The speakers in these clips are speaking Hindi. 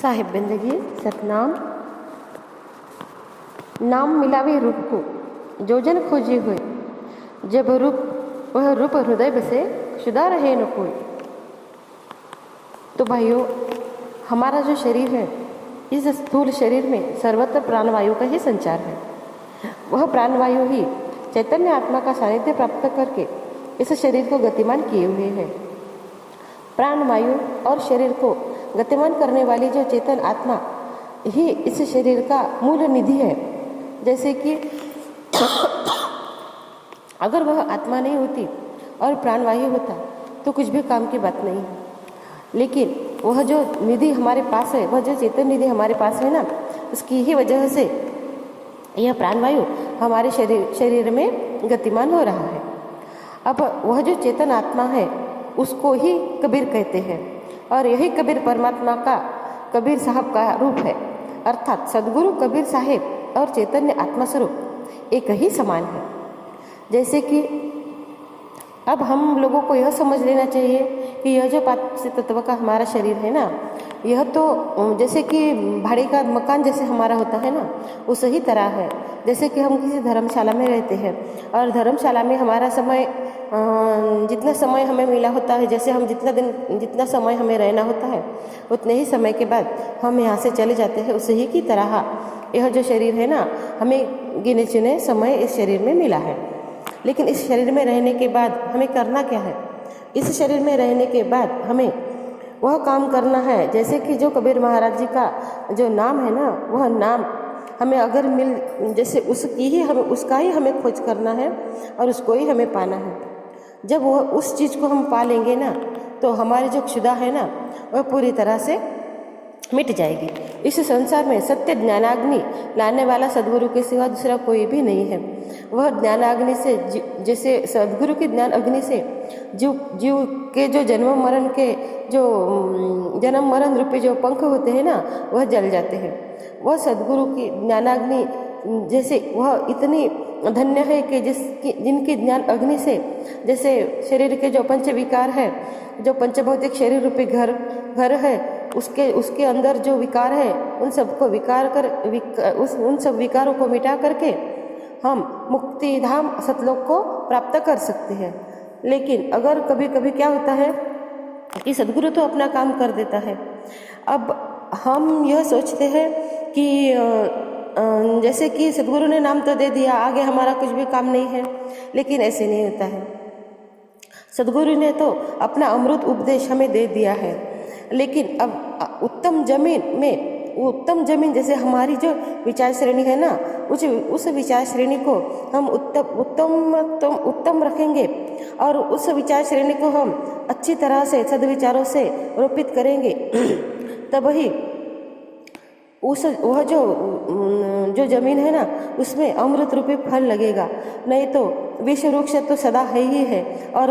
साहिब बंदगी सतनाम। नाम मिलावे रूप को जो जन खोजे हुए, जब रूप वह रूप हृदय बसे शुदा रहे न कोई। तो भाइयों, हमारा जो शरीर है, इस स्थूल शरीर में सर्वत्र प्राणवायु का ही संचार है। वह प्राणवायु ही चैतन्य आत्मा का सानिध्य प्राप्त करके इस शरीर को गतिमान किए हुए है। प्राणवायु और शरीर को गतिमान करने वाली जो चेतन आत्मा ही इस शरीर का मूल निधि है। जैसे कि अगर वह आत्मा नहीं होती और प्राणवायु होता तो कुछ भी काम की बात नहीं है। लेकिन वह जो निधि हमारे पास है, वह जो चेतन निधि हमारे पास है ना, उसकी ही वजह से यह प्राणवायु हमारे शरीर में गतिमान हो रहा है। अब वह जो चेतन आत्मा है उसको ही कबीर कहते हैं, और यही कबीर परमात्मा का कबीर साहब का रूप है। अर्थात सदगुरु कबीर साहेब और चैतन्य आत्मा स्वरूप एक ही समान है। जैसे कि अब हम लोगों को यह समझ लेना चाहिए कि यह जो पांच तत्व का हमारा शरीर है ना, यह तो जैसे कि भाड़े का मकान जैसे हमारा होता है ना, उस ही तरह है। जैसे कि हम किसी धर्मशाला में रहते हैं और धर्मशाला में हमारा समय जितना समय हमें मिला होता है, जैसे हम जितना समय हमें रहना होता है, उतने ही समय के बाद हम यहाँ से चले जाते हैं। उसी ही की तरह यह जो शरीर है ना, हमें गिने चुने समय इस शरीर में मिला है। लेकिन इस शरीर में रहने के बाद हमें करना क्या है? इस शरीर में रहने के बाद हमें वह काम करना है, जैसे कि जो कबीर महाराज जी का जो नाम है ना, वह नाम हमें अगर जैसे उसका ही हमें खोज करना है और उसको ही हमें पाना है। जब वह उस चीज़ को हम पा लेंगे ना, तो हमारी जो क्षुधा है ना, वह पूरी तरह से मिट जाएगी। इस संसार में सत्य ज्ञानाग्नि लाने वाला सदगुरु के सिवा दूसरा कोई भी नहीं है। वह ज्ञानाग्नि से जैसे सदगुरु की ज्ञान अग्नि से जीव के जो जन्म मरण रूपी जो पंख होते हैं ना, वह जल जाते हैं। वह सदगुरु की ज्ञानाग्नि जैसे वह इतनी धन्य है कि जिनकी ज्ञान अग्नि से जैसे शरीर के जो पंच विकार है, जो पंचभौतिक शरीर रूपी घर है, उसके अंदर जो विकार है, उन सब विकारों को मिटा करके हम मुक्ति धाम सतलोक को प्राप्त कर सकते हैं। लेकिन अगर कभी कभी क्या होता है कि सदगुरु तो अपना काम कर देता है। अब हम यह सोचते हैं कि जैसे कि सदगुरु ने नाम तो दे दिया, आगे हमारा कुछ भी काम नहीं है। लेकिन ऐसे नहीं होता है। सदगुरु ने तो अपना अमृत उपदेश हमें दे दिया है, लेकिन अब उत्तम जमीन जैसे हमारी जो विचार श्रेणी है ना, उस विचार श्रेणी को हम उत्तम रखेंगे और उस विचार श्रेणी को हम अच्छी तरह से सद्विचारों से रोपित करेंगे, तब ही वह जो जमीन है ना, उसमें अमृत रूपी फल लगेगा। नहीं तो विष वृक्ष तो सदा है ही है, और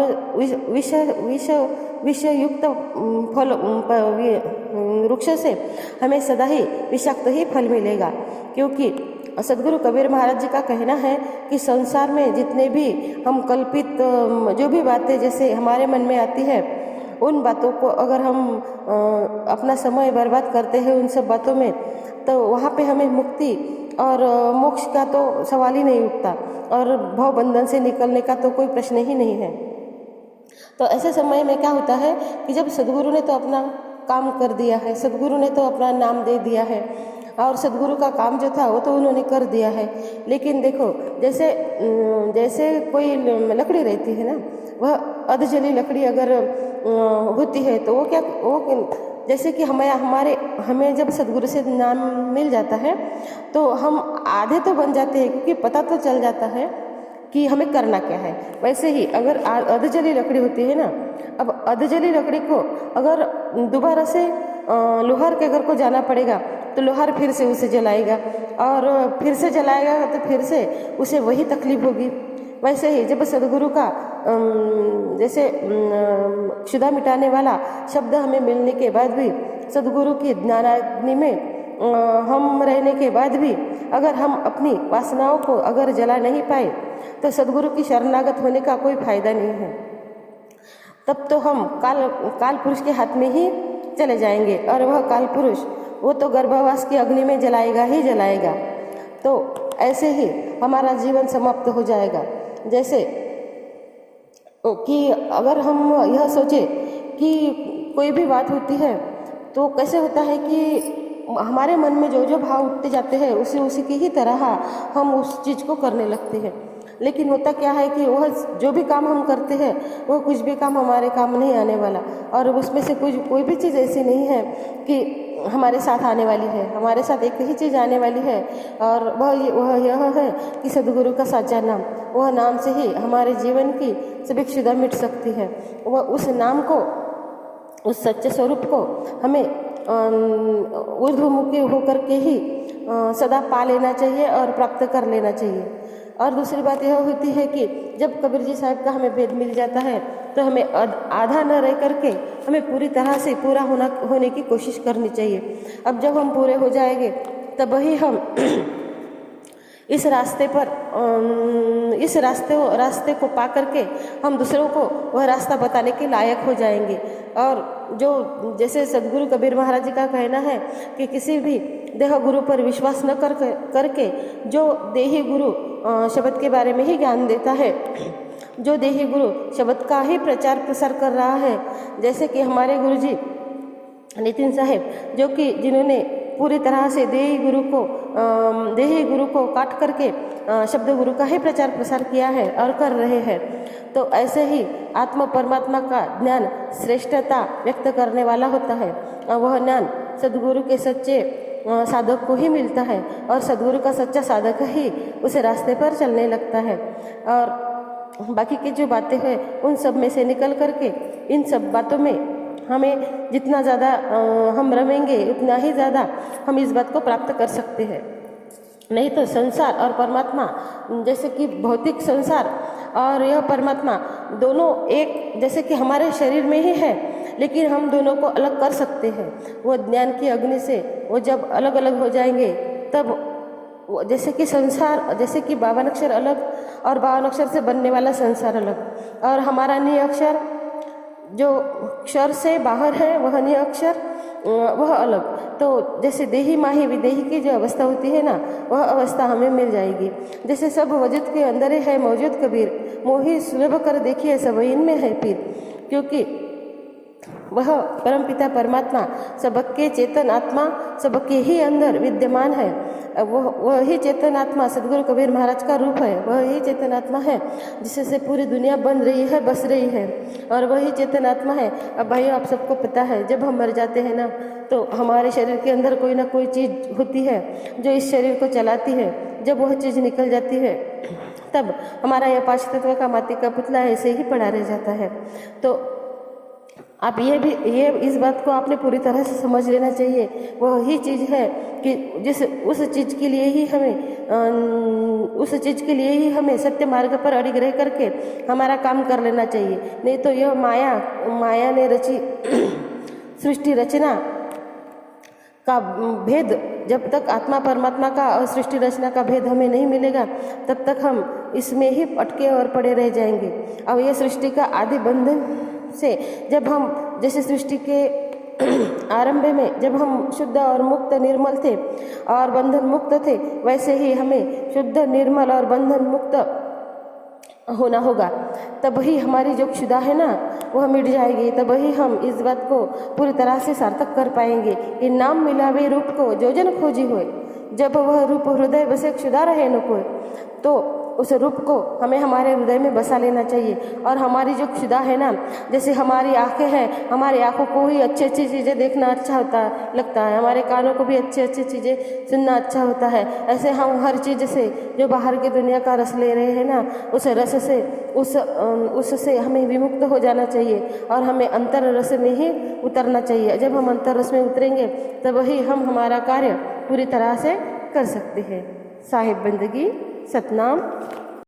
विष युक्त फल वृक्ष से हमें सदा ही विषाक्त ही फल मिलेगा। क्योंकि सदगुरु कबीर महाराज जी का कहना है कि संसार में जितने भी हम कल्पित जो भी बातें जैसे हमारे मन में आती है, उन बातों को अगर हम अपना समय बर्बाद करते हैं उन सब बातों में, तो वहाँ पे हमें मुक्ति और मोक्ष का तो सवाल ही नहीं उठता, और भव बंधन से निकलने का तो कोई प्रश्न ही नहीं है। तो ऐसे समय में क्या होता है कि जब सदगुरु ने तो अपना काम कर दिया है, सदगुरु ने तो अपना नाम दे दिया है, और सदगुरु का काम जो था वो तो उन्होंने कर दिया है। लेकिन देखो, जैसे कोई लकड़ी रहती है ना, वह अधजली लकड़ी अगर होती है तो वो जैसे कि हमें जब सदगुरु से नाम मिल जाता है तो हम आधे तो बन जाते हैं, क्योंकि पता तो चल जाता है कि हमें करना क्या है। वैसे ही अगर अधजली लकड़ी होती है ना, अब अधजली लकड़ी को अगर दोबारा से लोहार के घर को जाना पड़ेगा तो लोहार फिर से उसे जलाएगा, और फिर से जलाएगा तो फिर से उसे वही तकलीफ होगी। वैसे ही जब सदगुरु का जैसे क्षुधा मिटाने वाला शब्द हमें मिलने के बाद भी, सदगुरु की ज्ञानाग्नि में हम रहने के बाद भी अगर हम अपनी वासनाओं को अगर जला नहीं पाए, तो सदगुरु की शरणागत होने का कोई फायदा नहीं है। तब तो हम काल पुरुष के हाथ में ही चले जाएंगे, और वह काल पुरुष वो तो गर्भवास की अग्नि में जलाएगा ही जलाएगा। तो ऐसे ही हमारा जीवन समाप्त हो जाएगा। जैसे कि अगर हम यह सोचे कि कोई भी बात होती है तो कैसे होता है कि हमारे मन में जो जो भाव उठते जाते हैं उसी की ही तरह हम उस चीज़ को करने लगते हैं। लेकिन होता क्या है कि वह जो भी काम हम करते हैं वह कुछ भी काम हमारे काम नहीं आने वाला, और उसमें से कोई भी चीज़ ऐसी नहीं है कि हमारे साथ आने वाली है। हमारे साथ एक ही चीज़ आने वाली है, और वह यह है कि सद्गुरु का साचा नाम। वह नाम से ही हमारे जीवन की सभी क्षुधा मिट सकती है। वह उस नाम को, उस सच्चे स्वरूप को हमें ऊर्ध्वमुखी होकर के ही सदा पा लेना चाहिए और प्राप्त कर लेना चाहिए। और दूसरी बात यह होती है कि जब कबीर जी साहब का हमें वेद मिल जाता है तो हमें आधा न रह करके हमें पूरी तरह से पूरा होने की कोशिश करनी चाहिए। अब जब हम पूरे हो जाएंगे तब ही हम इस रास्ते पर इस रास्ते को पा करके हम दूसरों को वह रास्ता बताने के लायक हो जाएंगे। और जो जैसे सद्गुरु कबीर महाराज जी का कहना है कि किसी भी देह गुरु पर विश्वास न करके जो देही गुरु शब्द के बारे में ही ज्ञान देता है, जो देही गुरु शब्द का ही प्रचार प्रसार कर रहा है, जैसे कि हमारे गुरु जी नितिन साहेब, जो कि जिन्होंने पूरी तरह से देही गुरु को काट करके शब्द गुरु का ही प्रचार प्रसार किया है और कर रहे हैं। तो ऐसे ही आत्मा परमात्मा का ज्ञान श्रेष्ठता व्यक्त करने वाला होता है, और वह ज्ञान सद्गुरु के सच्चे साधक को ही मिलता है, और सद्गुरु का सच्चा साधक ही उस रास्ते पर चलने लगता है। और बाकी की जो बातें हैं उन सब में से निकल करके इन सब बातों में हमें जितना ज़्यादा हम रमेंगे उतना ही ज़्यादा हम इस बात को प्राप्त कर सकते हैं। नहीं तो संसार और परमात्मा, जैसे कि भौतिक संसार और यह परमात्मा दोनों एक जैसे कि हमारे शरीर में ही है, लेकिन हम दोनों को अलग कर सकते हैं। वो ज्ञान की अग्नि से वो जब अलग अलग हो जाएंगे तब जैसे कि संसार, जैसे कि 52 अक्षर अलग और 52 अक्षर से बनने वाला संसार अलग, और हमारा नि अक्षर जो क्षर से बाहर है वह नि अक्षर वह अलग। तो जैसे देही माही विदेही की जो अवस्था होती है ना, वह अवस्था हमें मिल जाएगी। जैसे सब वजूद के अंदर है मौजूद कबीर, मोही सुलभ कर देखिए सब इनमें है पीर। क्योंकि वह परमपिता परमात्मा सबके चेतन आत्मा सबके ही अंदर विद्यमान है। वह ही चेतन आत्मा सद्गुरु कबीर महाराज का रूप है। वह ही चेतन आत्मा है जिससे पूरी दुनिया बन रही है, बस रही है, और वही चेतन आत्मा है। अब भाई आप सबको पता है जब हम मर जाते हैं ना तो हमारे शरीर के अंदर कोई ना कोई चीज़ होती है जो इस शरीर को चलाती है। जब वह चीज़ निकल जाती है तब हमारा यह 5 तत्व का माटी का पुतला ऐसे ही पड़ा रह जाता है। तो आप ये इस बात को आपने पूरी तरह से समझ लेना चाहिए। वह ही चीज़ है कि उस चीज़ के लिए ही हमें सत्य मार्ग पर अड़िग रह करके हमारा काम कर लेना चाहिए। नहीं तो यह माया ने रची सृष्टि रचना का भेद, जब तक आत्मा परमात्मा का और सृष्टि रचना का भेद हमें नहीं मिलेगा तब तक हम इसमें ही अटके और पड़े रह जाएंगे। अब यह सृष्टि का आदि बंधन से जब हम जैसे सृष्टि के आरंभ में जब हम शुद्ध और मुक्त निर्मल थे और बंधन मुक्त थे, वैसे ही हमें शुद्ध निर्मल और बंधन मुक्त होना होगा। तब ही हमारी जो क्षुधा है ना वह मिट जाएगी। तब ही हम इस बात को पूरी तरह से सार्थक कर पाएंगे कि नाम मिलावे रूप को जो जन खोजी होए, जब वह रूप हृदय बसे क्षुधा रहे न कोई। तो उस रूप को हमें हमारे हृदय में बसा लेना चाहिए। और हमारी जो क्षुधा है ना, जैसे हमारी आंखें हैं, हमारी आंखों को ही अच्छी अच्छी चीज़ें देखना अच्छा लगता है, हमारे कानों को भी अच्छी अच्छी चीज़ें सुनना अच्छा होता है। ऐसे हम हर चीज़ से जो बाहर की दुनिया का रस ले रहे हैं ना, उस रस से उससे हमें विमुक्त हो जाना चाहिए और हमें अंतर रस में ही उतरना चाहिए। जब हम अंतर रस में उतरेंगे तब ही हम हमारा कार्य पूरी तरह से कर सकते हैं। साहिब बंदगी सतनाम।